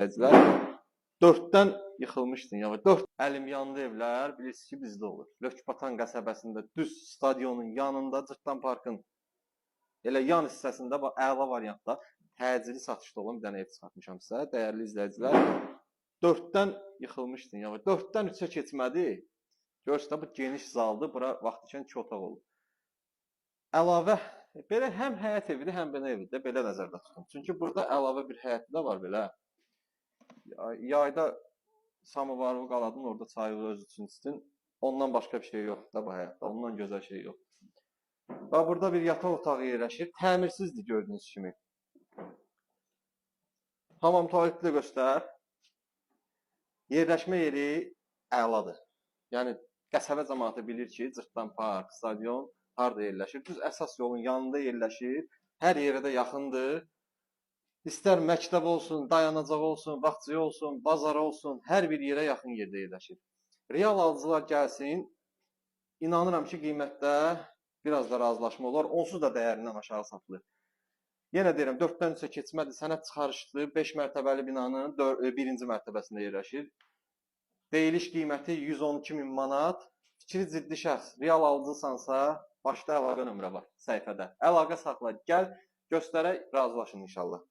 izləyicilər. 4-dən yıxılmışdın. Yəni 4 əlim yandı evlər, bilirsiniz ki, bizdə olur. Lökbatan qəsəbəsində düz stadionun yanında Cırtdan Parkın elə yan hissəsində əla variantda təcili satışda olan bir dənə ev çıxartmışam sizə, dəyərli izləyicilər. 4-dən yıxılmışdın. Yəni 4-dən 3-ə keçmədi. Görürsünüz də bu geniş zaldır. Bura vaxtikən 2 otaq olur. Əlavə belə həm həyət evidir, həm belə evidir. Belə nəzərdə tutun. Çünki burada əlavə bir həyəti də var belə. Yayda samovarı qaladın, orada çayı öz üçün içsin. Ondan başqa bir şey yoxdur da bu həyətdə. Ondan gözəl şey yoxdur. Və burada bir yataq otağı yerləşir. Təmirsizdir gördüyünüz kimi. Hamam tualeti də göstər. Yerləşmə yeri əladır. Yəni qəsəbə cəmaatı bilir ki, Cırtdan Park, stadion harda yerləşir? Düz əsas yolun yanında yerləşir. Hər yerə də yaxındır. İstər məktəb olsun, dayanacaq olsun, bağça olsun, bazar olsun, hər bir yerə yaxın yerdə yerləşir. Real alıcılar gəlsin. İnanıram ki, qiymətdə biraz da razılaşma olar. Onsuz da dəyərindən aşağı satılır. Yenə deyirəm, 4-dən 3-ə keçmədi, sənəd çıxarışlı 5 mərtəbəli binanın 1-ci mərtəbəsində yerləşir. Deyiliş qiyməti 112.000 manat. Fikri ciddi şəxs, real alıcısansa, başda əlaqə nömrə var səhifədə. Əlaqə saxla, gəl, göstərək, razılaşın inşallah.